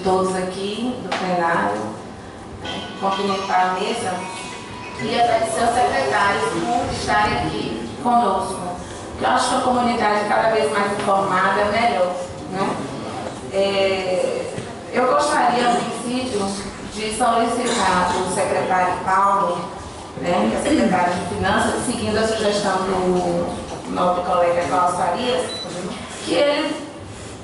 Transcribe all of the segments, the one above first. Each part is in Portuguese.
todos aqui, do plenário, cumprimentar a mesa e agradecer aos secretários por estarem aqui conosco. Eu acho que a comunidade cada vez mais informada é melhor, né? Eu gostaria, a princípio, de solicitar o secretário Paulo, né, que é secretário de Finanças, seguindo a sugestão do nobre colega Cláudio Farias, que ele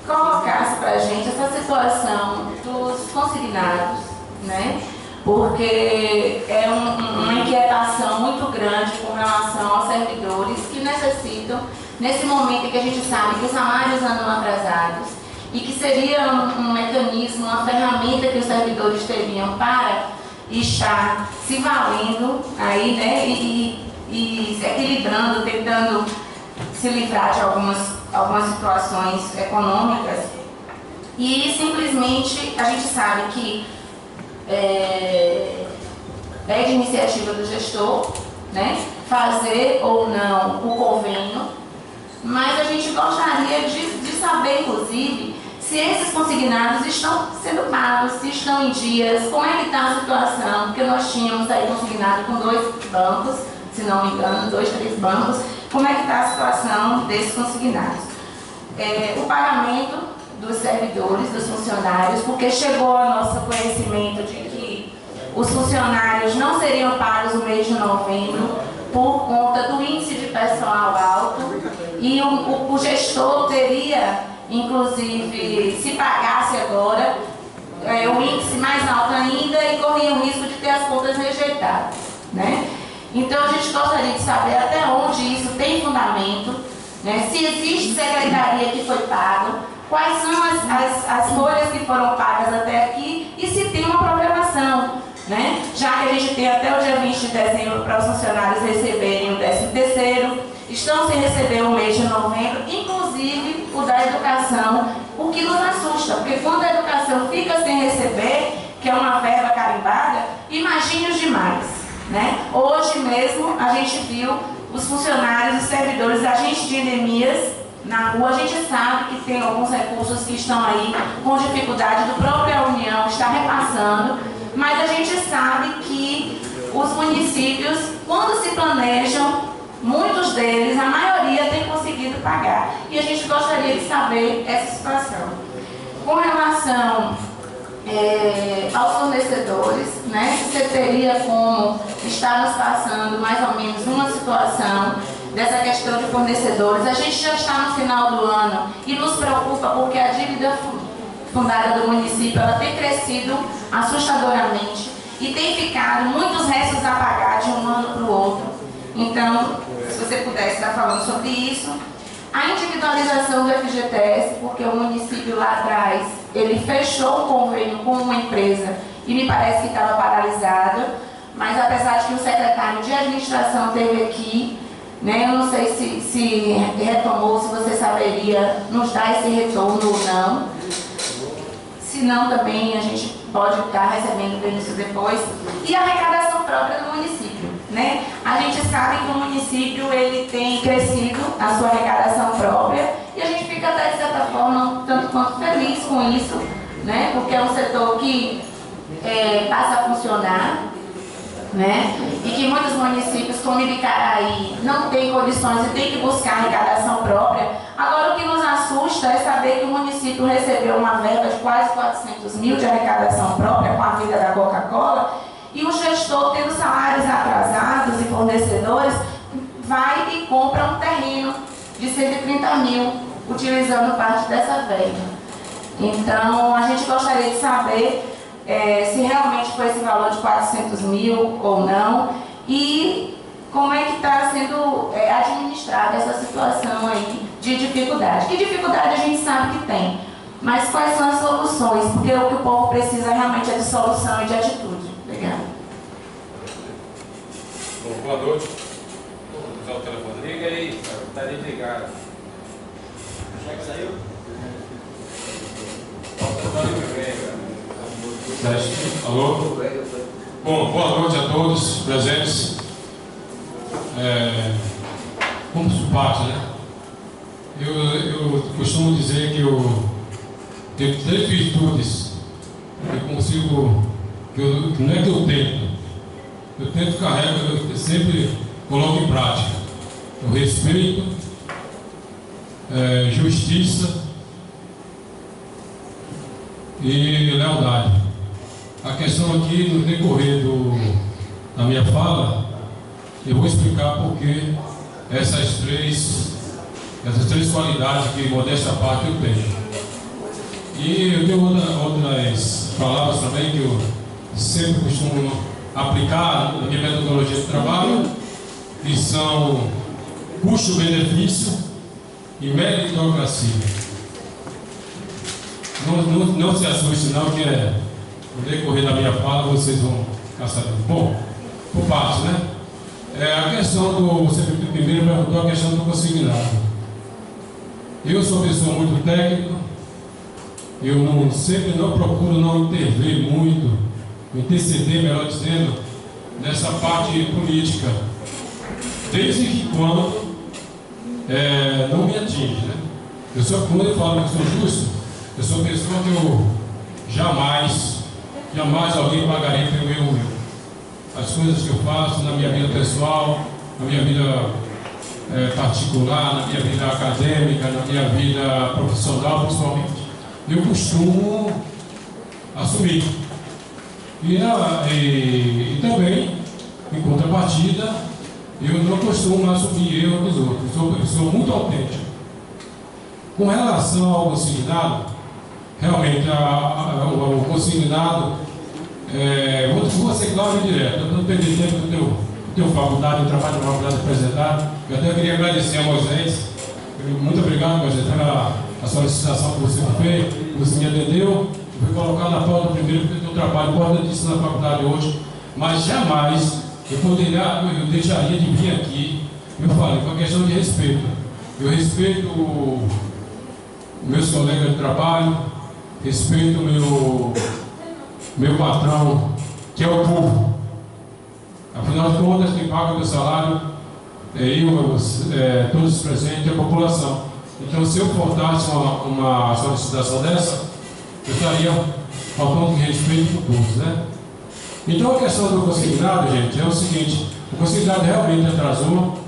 colocasse para a gente essa situação dos consignados, né? Porque é uma inquietação muito grande com relação aos servidores que necessitam, nesse momento em que a gente sabe que os salários andam atrasados e que seria um mecanismo, uma ferramenta que os servidores teriam para estar se valendo aí, né, e se equilibrando, tentando se livrar de algumas situações econômicas. E simplesmente a gente sabe que é de iniciativa do gestor, né, fazer ou não o convênio, mas a gente gostaria de saber, inclusive, se esses consignados estão sendo pagos, se estão em dias, como é que está a situação, porque nós tínhamos aí consignado com 2 bancos, se não me engano, 2, 3 bancos, como é que está a situação desses consignados. O pagamento dos servidores, dos funcionários, porque chegou ao nosso conhecimento de que os funcionários não seriam pagos no mês de novembro por conta do índice de pessoal alto e o gestor teria, inclusive, se pagasse agora, o índice mais alto ainda e corria o risco de ter as contas rejeitadas, né? Então a gente gostaria de saber até onde isso tem fundamento, né? Se existe secretaria que foi paga, quais são as folhas que foram pagas até aqui e se tem uma programação, né? Já que a gente tem até o dia 20 de dezembro para os funcionários receberem o 13º, estão sem receber o mês de novembro, inclusive o da educação, o que nos assusta, porque quando a educação fica sem receber, que é uma verba carimbada, imagine os demais, né? Hoje mesmo a gente viu os funcionários, os servidores, agentes de endemias na rua. A gente sabe que tem alguns recursos que estão aí com dificuldade, do própria União está repassando, mas a gente sabe que os municípios, quando se planejam, muitos deles, a maioria, tem conseguido pagar. E a gente gostaria de saber essa situação. Com relação aos fornecedores, né, você teria como estar nos passando mais ou menos uma situação dessa questão de fornecedores. A gente já está no final do ano e nos preocupa porque a dívida fundada do município ela tem crescido assustadoramente e tem ficado muitos restos a pagar de um ano para o outro. Então, se você pudesse estar falando sobre isso, a individualização do FGTS, porque o município lá atrás, ele fechou um convênio com uma empresa e me parece que estava paralisado, mas apesar de que o secretário de administração esteve aqui, né, eu não sei se retomou, se você saberia nos dar esse retorno ou não. Se não, também a gente pode estar recebendo o início depois. E a arrecadação própria do município, né? A gente sabe que o município ele tem crescido a sua arrecadação própria e a gente fica até, de certa forma, tanto quanto feliz com isso, né? Porque é um setor que passa a funcionar, né? E que muitos municípios, como Ibicaraí, não têm condições e têm que buscar arrecadação própria. Agora, o que nos assusta é saber que o município recebeu uma verba de quase 400 mil de arrecadação própria com a venda da Coca-Cola e o gestor, tendo salários atrasados e fornecedores, vai e compra um terreno de 130 mil, utilizando parte dessa verba. Então, a gente gostaria de saber se realmente foi esse valor de 400 mil ou não, e como é que está sendo administrada essa situação aí de dificuldade. Que dificuldade a gente sabe que tem, mas quais são as soluções? Porque o que o povo precisa realmente é de solução e de atitude. Obrigada. Bom, boa noite. Vou usar o telefone. Liga aí, está desligado. Já que saiu? Alô? Bom, boa noite a todos presentes. Vamos por parte, né? Eu costumo dizer que eu tenho 3 virtudes eu consigo, que não é que eu tento carregar, eu sempre coloco em prática o respeito, justiça e lealdade. A questão aqui, no decorrer da minha fala, eu vou explicar por que essas três qualidades que, modéstia à parte, eu tenho. E eu tenho outras palavras também que eu sempre costumo aplicar na minha metodologia de trabalho, que são custo-benefício e meritocracia. Não se assuste não, que no decorrer da minha fala vocês vão ficar sabendo. Bom, por parte, né? A questão você primeiro perguntou a questão do consignado. Eu sou uma pessoa muito técnica, eu sempre não procuro não intervir muito, interceder, melhor dizendo, nessa parte política, desde que quando não me atinge, né? Quando eu falo que sou justo, eu sou pessoa que eu jamais alguém pagaria pelo meu eu. As coisas que eu faço na minha vida pessoal, na minha vida particular, na minha vida acadêmica, na minha vida profissional, principalmente, eu costumo assumir. E também, em contrapartida, eu não costumo assumir erro dos outros. Eu sou muito autêntico. Com relação ao consignado, realmente o consignado, vou ser claro e direto, eu não perdi tempo do teu faculdade, eu trabalho na faculdade apresentado. Eu até queria agradecer a Moisés, muito obrigado, Moisés, pela solicitação que você fez, que você me atendeu. Eu fui colocar na pauta primeiro, porque eu trabalho importantíssimo na faculdade hoje, mas jamais eu deixaria de vir aqui. Eu falei, foi uma questão de respeito. Eu respeito meus colegas de trabalho, respeito meu patrão, que é o povo. Afinal de contas, quem paga o meu salário todos os presentes, é a população. Então, se eu faltasse uma solicitação dessa, eu estaria faltando de respeito por todos, né? Então, a questão do consignado, gente, é o seguinte: o consignado realmente atrasou.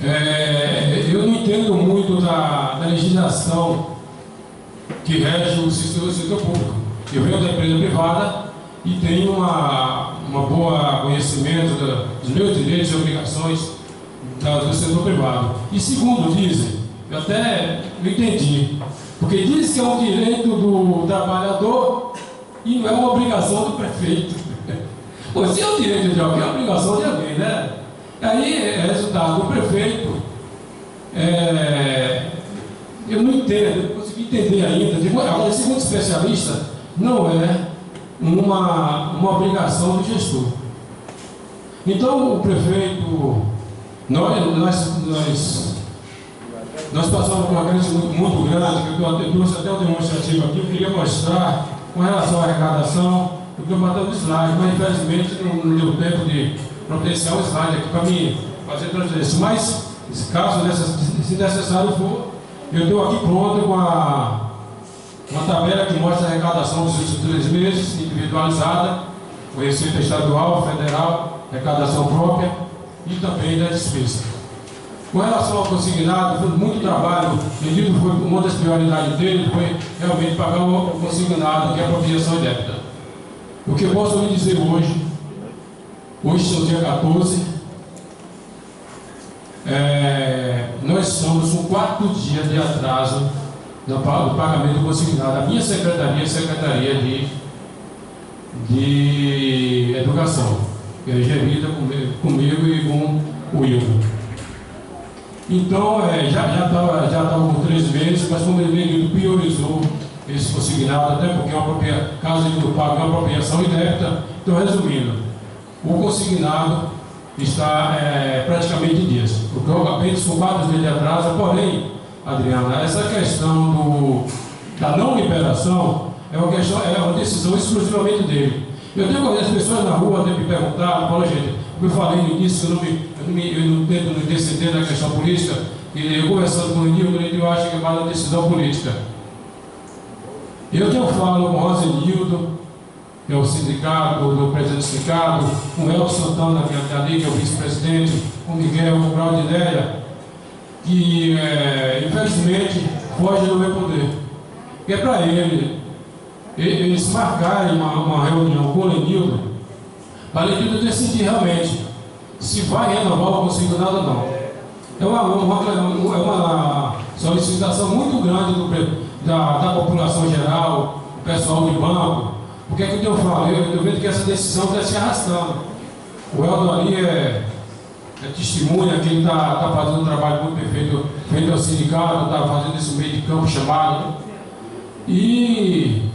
Eu não entendo muito da legislação que rege o setor público. Eu venho da empresa privada e tenho uma boa conhecimento dos meus direitos e obrigações do setor privado. E segundo dizem, eu até não entendi, porque diz que é um direito do trabalhador e não é uma obrigação do prefeito. Pô, se é um direito de alguém, é uma obrigação de alguém, né? Aí é resultado do prefeito. Eu não entendo, não consegui entender ainda. Agora, segundo especialista, não é uma obrigação do gestor. Então, o prefeito, nós passamos por uma crise muito grande, que eu trouxe até um demonstrativo aqui, eu queria mostrar com relação à arrecadação. Eu estou matando o slide, mas infelizmente não deu tempo de proteger o slide aqui para mim fazer transferência. Mas, se necessário for, eu estou aqui pronto com uma tabela que mostra a arrecadação dos últimos 3 meses, individualizada, com receita estadual, federal, arrecadação própria e também da despesa. Com relação ao consignado, foi muito trabalho, uma das prioridades dele foi realmente pagar o consignado, que é a apropriação indébita. O que eu posso lhe dizer hoje são dia 14, nós estamos com 4 dias de atraso no pagamento consignado. A minha secretaria, a Secretaria de Educação, que é gerida comigo e com o Wilton. Então, já estava por 3 meses, mas como ele priorizou esse consignado, até porque caso ele não pague uma apropriação indébita. Então, resumindo, o consignado está praticamente em dias, porque apenas com 4 dias de atraso. Porém, Adriana, essa questão da não liberação é uma decisão exclusivamente dele. Eu tenho algumas pessoas na rua até me perguntaram, falam, gente, como eu falei no início, eu não tento me decidir na questão política, e eu conversando com o Nildo, eu acho que é uma decisão política. Eu tenho falo com o Rosenildo, que é o sindicato, do presidente do sindicato, com o Elton Santana, que é ali, que é o vice-presidente, com o Miguel, com o Claudinéia, que infelizmente foge do meu poder. Que é para eles marcarem uma reunião com o Lenildo, para o Lenildo decidir realmente se vai renovar o Conselho Nada ou não. É uma solicitação muito grande da população geral, do pessoal do banco. O que é que eu falo? Eu vejo que essa decisão está se arrastando. O Eldo ali é testemunha que ele está fazendo um trabalho muito perfeito, feito ao sindicato, está fazendo esse meio de campo chamado. E,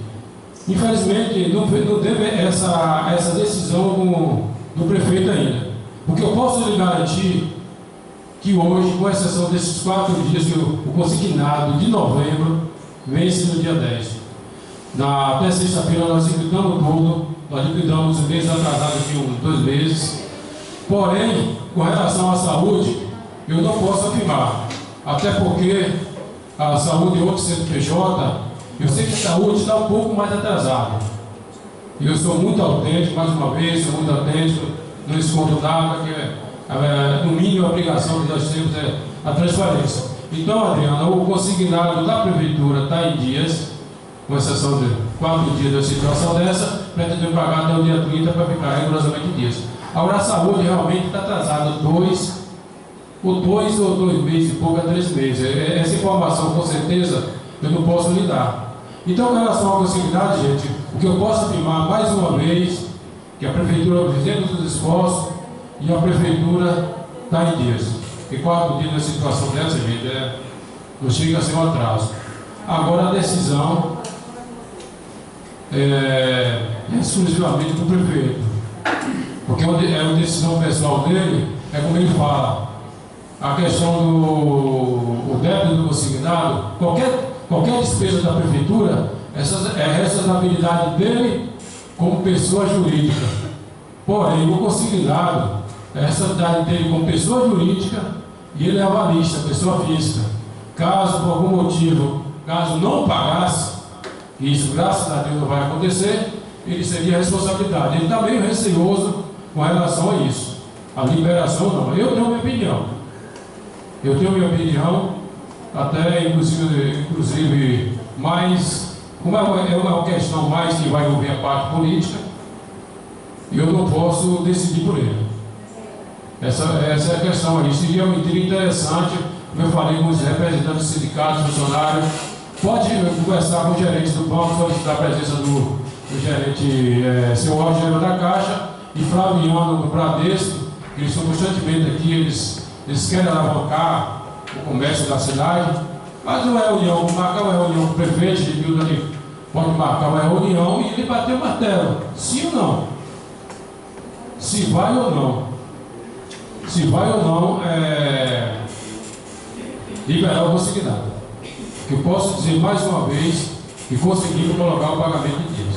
infelizmente, não teve essa decisão do prefeito ainda. Porque eu posso lhe garantir que hoje, com exceção desses 4 dias, que o consignado de novembro vence no dia 10. Até sexta-feira nós liquidamos tudo, nós liquidamos o mês atrasado de 2 meses. Porém, com relação à saúde, eu não posso afirmar, até porque a saúde hoje CNPJ, eu sei que a saúde está um pouco mais atrasada. E eu sou muito autêntico, mais uma vez, sou muito autêntico, não escondo nada, que no mínimo a obrigação que nós temos é a transparência. Então, Adriana, o consignado da prefeitura está em dias, com exceção de 4 dias da situação dessa, pretendendo pagar até o dia 30 para ficar rigorosamente em dias. Agora, a saúde realmente está atrasada 2 ou 2 meses e pouco a 3 meses. Essa informação, com certeza, eu não posso lhe dar. Então, com relação à consignado, gente, o que eu posso afirmar mais uma vez, que a prefeitura fizemos os esforços e a prefeitura está em dias. Porque 4 dias na situação dessa, gente, não chega a ser um atraso. Agora, a decisão é exclusivamente do prefeito. Porque é uma decisão pessoal dele, é como ele fala, a questão do débito do consignado, qualquer despesa da prefeitura, é responsabilidade dele como pessoa jurídica. Porém, o consignado é responsabilidade dele como pessoa jurídica e ele é avalista, pessoa física. Caso, por algum motivo, caso não pagasse, e isso, graças a Deus, não vai acontecer, ele seria a responsabilidade. Ele está meio receoso com relação a isso. A liberação não. Eu tenho minha opinião. Eu tenho minha opinião, até inclusive mais, como é uma questão mais que vai envolver a parte política, eu não posso decidir por ele. Essa é a questão aí. Seria interessante, como eu falei com os representantes dos sindicatos, funcionários, pode conversar com o gerente do banco, solicitar a presença do gerente, seu Rogério da Caixa, e Flaviano do Bradesco, que eles estão constantemente aqui, eles querem alavancar o comércio da cidade, mas uma reunião, marcar uma reunião com o prefeito, ele pode marcar uma reunião e ele bater o martelo, sim ou não, se vai ou não, liberar o consignado. Eu posso dizer mais uma vez que conseguimos colocar o pagamento em dias.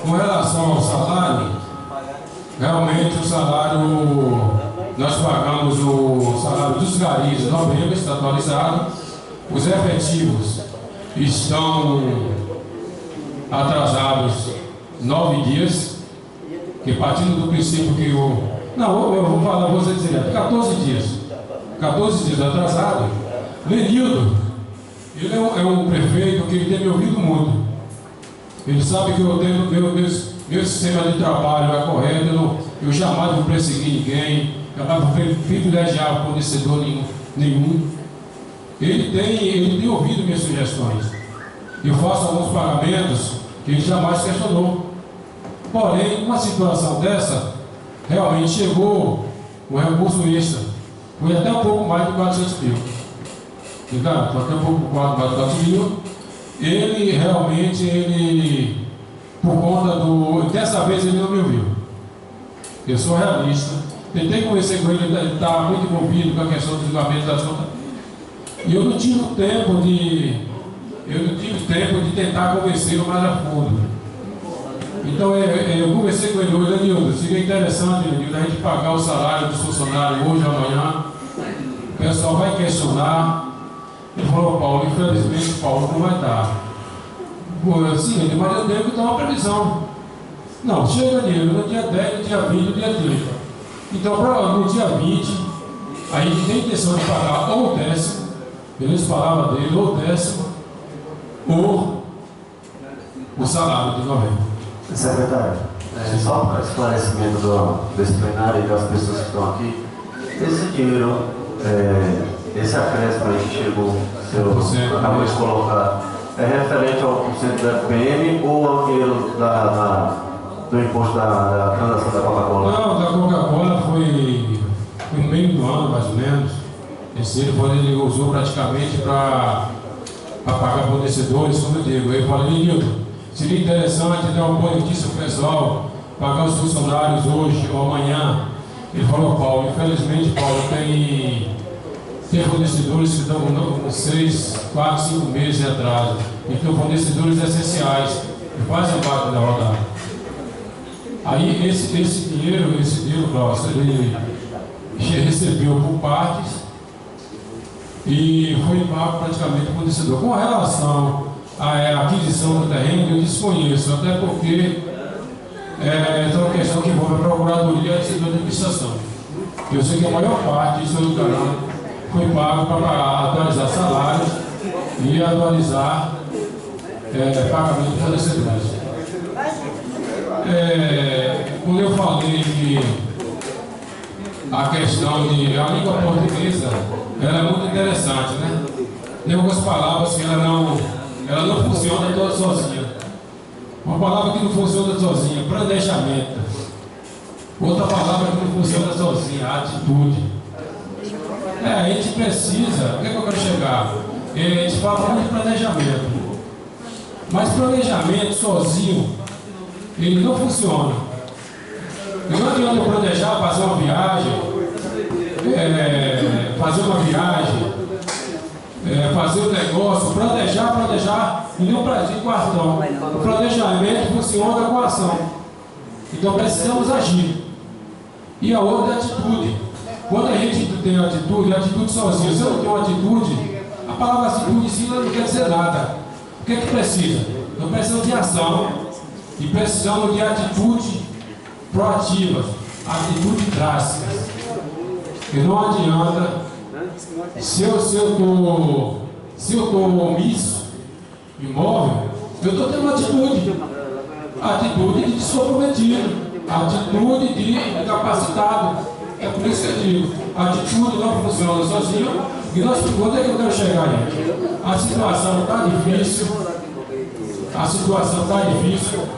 Com relação ao salário, realmente o salário, nós pagamos o salário dos garis em novembro, está atualizado. Os efetivos estão atrasados 9 dias, que partindo do princípio que não, eu vou falar, vou dizer direto, 14 dias atrasado. Lenildo, ele é um prefeito que ele tem me ouvido muito. Ele sabe que eu tenho meu sistema de trabalho é correto, eu jamais vou perseguir ninguém, jamais vou privilegiar fornecedor nenhum. Ele tem ouvido minhas sugestões. Eu faço alguns pagamentos que ele jamais questionou. Porém, uma situação dessa, realmente chegou o recurso extra. Foi até um pouco mais de 400 mil. Ligado? Até um pouco mais de 400 mil. Ele realmente, por conta dessa vez ele não me ouviu. Eu sou realista. Tentei conversar com ele, ele está muito envolvido com a questão do julgamento das contas. E eu não tive tempo de tentar convencê-lo mais a fundo. Então eu conversei com ele hoje, Lenildo, seria interessante, Lenildo, a gente pagar o salário dos funcionários hoje ou amanhã. O pessoal vai questionar. Ele falou: Paulo, infelizmente, Paulo não vai dar. Pô, seguinte, mas eu tenho que dar uma previsão. Não, chega dinheiro no dia 10, no dia 20, no dia 30. Então, no dia 20, a gente tem intenção de pagar ou o décimo, beleza? Palavra dele, ou o décimo, ou o salário de novembro. Secretário, só para esclarecimento desse plenário e das pessoas que estão aqui, esse dinheiro, esse acréscimo aí que chegou, o senhor acabou de colocar, é referente ao porcento da FPM ou ao dinheiro do imposto da transação da Coca-Cola? Não, da Coca-Cola foi no meio do ano, mais ou menos. Esse ele usou praticamente para pagar fornecedores, como eu digo. Eu falei: Nilton, seria interessante dar uma boa notícia para o pessoal, pagar os funcionários hoje ou amanhã. Ele falou: Paulo, infelizmente, Paulo, tem fornecedores que estão com 6, 4, 5 meses de atraso. Então, fornecedores essenciais que fazem parte da rodada. Aí, esse dinheiro, Cláudio, ele recebeu por partes e foi pago praticamente para o fornecedor. Com relação à aquisição do terreno, eu desconheço, até porque é uma questão que envolve a Procuradoria e a Administração. Eu sei que a maior parte disso eu garanto foi pago para atualizar salários e atualizar pagamento de fornecedores. Quando eu falei que a questão de a língua portuguesa ela é muito interessante, né? Tem algumas palavras que ela não funciona toda sozinha. Uma palavra que não funciona sozinha, planejamento. Outra palavra que não funciona sozinha, atitude. A gente precisa, o que é que eu quero chegar? A gente fala muito de planejamento. Mas planejamento sozinho, ele não funciona. Não adianta eu planejar fazer uma viagem, fazer um negócio, planejar e não prazer com a ação. O planejamento funciona com a ação. Então precisamos agir. E a outra é a atitude. Quando a gente tem atitude sozinho, se eu não tenho atitude, a palavra atitude em si não quer dizer nada. O que é que precisa? Nós precisamos de ação e precisamos de atitude proativa, atitude drástica. E não adianta, se eu estou omisso, imóvel, eu estou tendo atitude. Atitude de comprometido, atitude de incapacitado. É por isso que eu digo, a atitude não funciona sozinho. E quando é que eu quero chegar aí? A situação está difícil.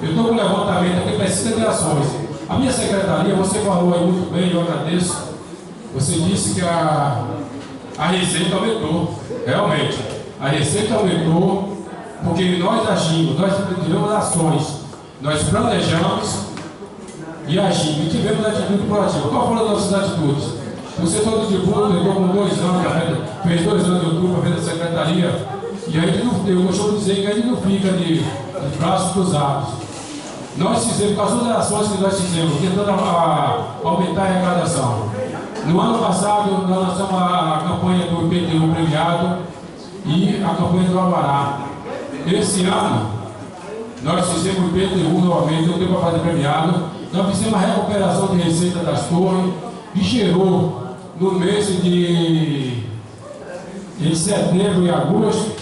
Eu estou com um levantamento aqui, precisa de ações. A minha secretaria, você falou aí muito bem, eu agradeço. Você disse que a receita aumentou. Realmente, a receita aumentou porque nós agimos, nós tivemos ações. Nós planejamos e agimos, e tivemos atitude proativa. Qual foram as nossas atitudes? O setor de público levou com 2 anos, fez 2 anos de outubro para fazer a secretaria, e a gente não, eu costumo dizer que a gente não fica de braços cruzados. Nós fizemos, com as outras ações que nós fizemos, tentando aumentar a arrecadação. No ano passado, nós lançamos a campanha do IPTU premiado e a campanha do Alvará. Esse ano, nós fizemos o IPTU novamente, não deu para fazer premiado. Nós fizemos a recuperação de receita das torres e gerou no mês de setembro e agosto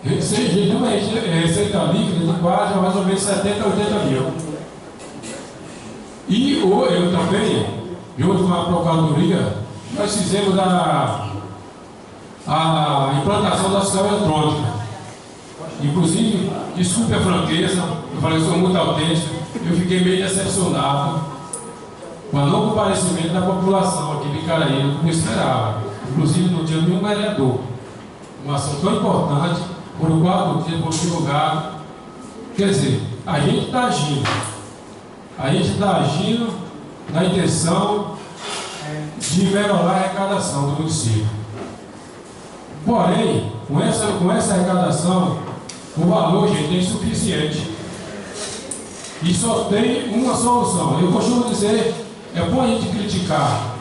receita líquida de quase mais ou menos 70 a 80 mil. E eu também, junto com a Procuradoria, nós fizemos a implantação da fiscal eletrônica. Inclusive, desculpe a franqueza, eu falei que sou muito autêntico, eu fiquei meio decepcionado com o não comparecimento da população aqui de Caraí, não esperava. Inclusive, não tinha nenhum vereador. Uma ação tão importante, por 4 dias, por divulgado. Quer dizer, a gente está agindo. A gente está agindo na intenção de melhorar a arrecadação do município. Porém, com essa arrecadação, o valor, gente, é insuficiente. E só tem uma solução. Eu costumo dizer, é bom a gente criticar.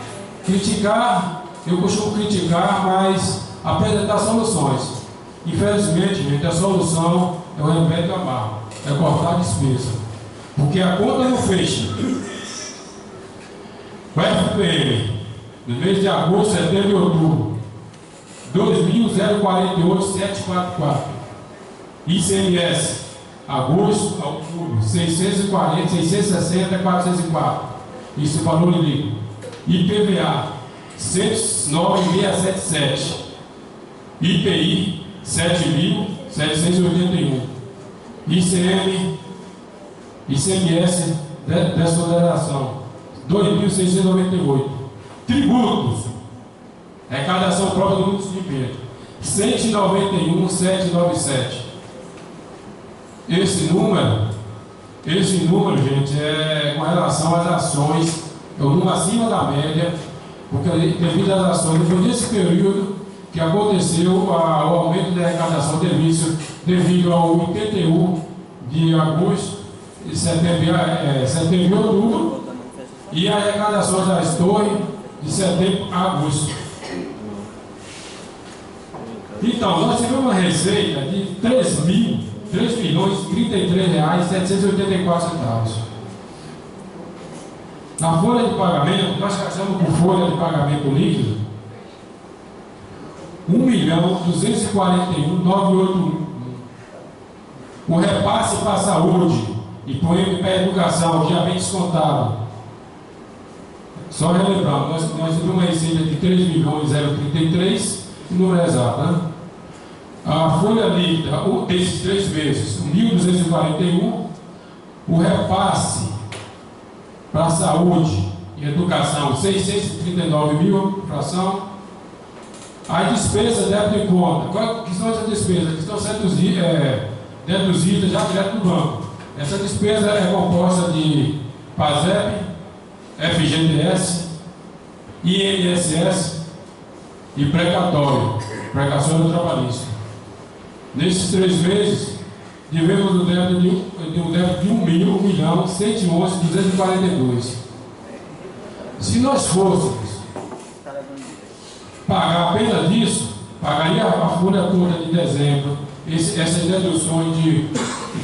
Eu costumo criticar, mas apresentar soluções. Infelizmente, gente, a solução é o remédio amargo, é cortar a despesa. Porque a conta não fecha. O FPM, no mês de agosto, setembro e outubro, 2.048.744. ICMS, agosto a outubro, 660.404. Isso é valor líquido. IPVA, 109.677. IPI, 7.781. ICMS, desoneração, 2.698. Tributos, arrecadação própria do município, 191.797. Esse número, gente, é com relação às ações, é o número acima da média, porque devido às ações, foi nesse período que aconteceu o aumento da arrecadação devido ao IPTU de agosto, setembro e outubro, e a arrecadação das torres de setembro a agosto. Então, nós tivemos uma receita de R$3.033.784. Na folha de pagamento, nós gastamos com folha de pagamento líquido R$1.241.981. O repasse para a saúde e para a educação, que já vem descontado. Só relembrando, nós tivemos uma receita de 3.033, o número exato, né? A folha líquida, desses 3 meses, 1.241, o repasse para a saúde e educação, 639 mil, fração. As despesas débito de conta, que são essas despesas? Que estão sendo deduzidas já direto do banco. Essa despesa é composta de PASEP, FGTS, INSS e precatório, precatório trabalhista. Nesses 3 meses, tivemos um débito de R$1.111.242. Se nós fôssemos pagar apenas disso, pagaria a folha toda de dezembro, essas deduções de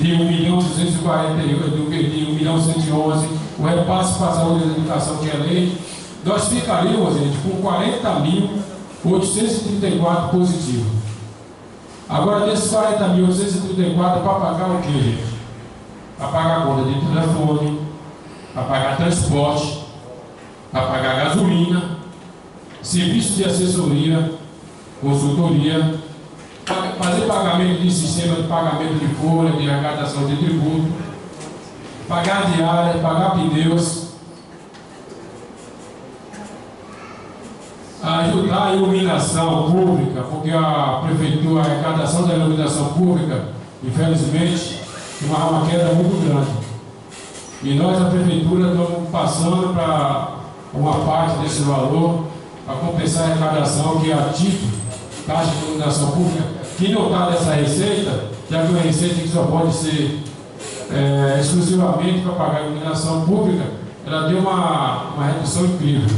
1.241.111, o repasse para a saúde e educação que é lei, nós ficaríamos, gente, com 40.834 positivos. Agora, desses 40.834 para pagar o que, gente? Para pagar a conta de telefone, para pagar transporte, para pagar gasolina, serviço de assessoria, consultoria, fazer pagamento de sistema de pagamento de folha, de arrecadação de tributo, pagar diária, pagar pneus, ajudar a iluminação pública, porque a prefeitura, a arrecadação da iluminação pública, infelizmente, tem uma queda muito grande. E nós, a prefeitura, estamos passando para uma parte desse valor para compensar a arrecadação, que é a título, taxa de iluminação pública, que não está nessa receita, já que é uma receita que só pode ser exclusivamente para pagar a iluminação pública, ela deu uma redução incrível.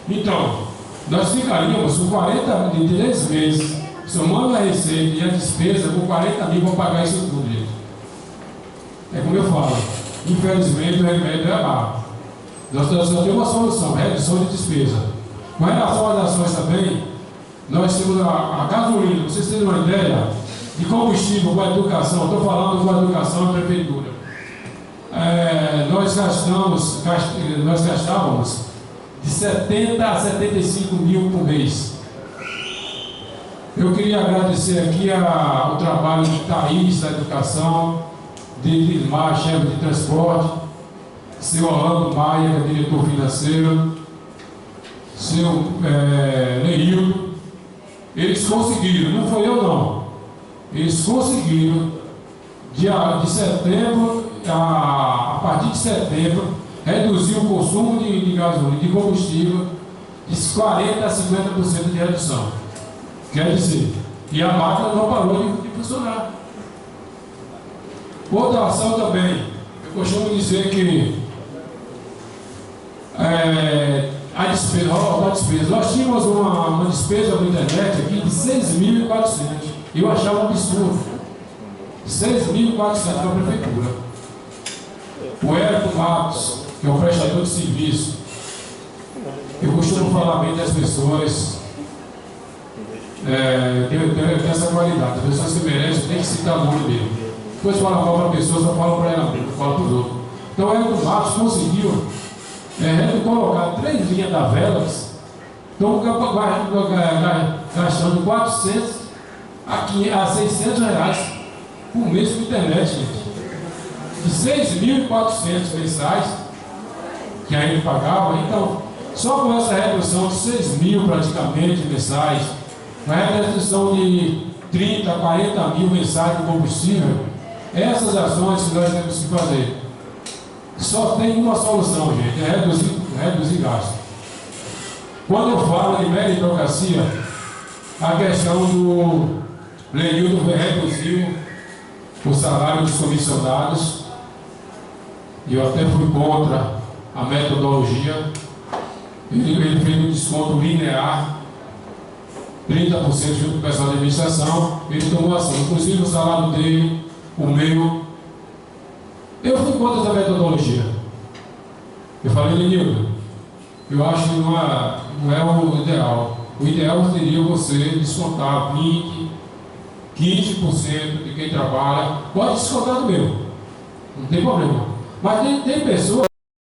Então, nós ficaríamos com 40 de 3 meses, somando a receita e a despesa, com 40 mil para pagar isso tudo, gente. É como eu falo, infelizmente o remédio é amargo. Nós só temos uma solução, redução de despesa. Com relação às ações também, nós temos a gasolina, para vocês terem uma ideia, de combustível com a educação, estou falando com a educação e a prefeitura. Nós gastávamos de 70 a 75 mil por mês. Eu queria agradecer aqui o trabalho de Thaís, da educação, de Lismar, chefe de transporte, seu Orlando Maia, que é diretor financeiro, seu Leildo. Eles conseguiram, não foi eu não, eles conseguiram, de setembro, a partir de setembro, reduzir o consumo de gasolina, de combustível, de 40% a 50% de redução. Quer dizer, e a máquina não parou de funcionar. Outra ação também, eu costumo dizer que a despesa, a despesa. Nós tínhamos uma despesa na internet aqui de 6.400. Eu achava um absurdo. 6.400 para a prefeitura. O Érico Matos, que é um prestador de serviço, eu costumo falar bem das pessoas, tem essa qualidade. As pessoas que merecem tem que citar o nome dele. Depois fala mal para a pessoa, só fala para ela mesmo, fala para os outros. Então o Érico Matos conseguiu colocar 3 linhas da Velas, estão gastando 400 a 600 reais por mês com internet, gente. De 6.400 mensais que a gente pagava, então, só com essa redução de 6.000 praticamente mensais, com a redução de 30, 40 mil mensais de combustível, essas ações que nós temos que fazer. Só tem uma solução, gente, é reduzir gasto. Quando eu falo de meritocracia, a questão do Lenildo reduziu o salário dos comissionados, e eu até fui contra a metodologia. Ele fez um desconto linear, 30% junto com o pessoal da administração. Ele tomou ação, inclusive o salário dele, o meu. Eu fui contra essa metodologia. Eu falei, Lenildo, eu acho que não é o ideal. O ideal seria você descontar 20%, 15% de quem trabalha. Pode descontar do meu, não tem problema. Mas tem pessoas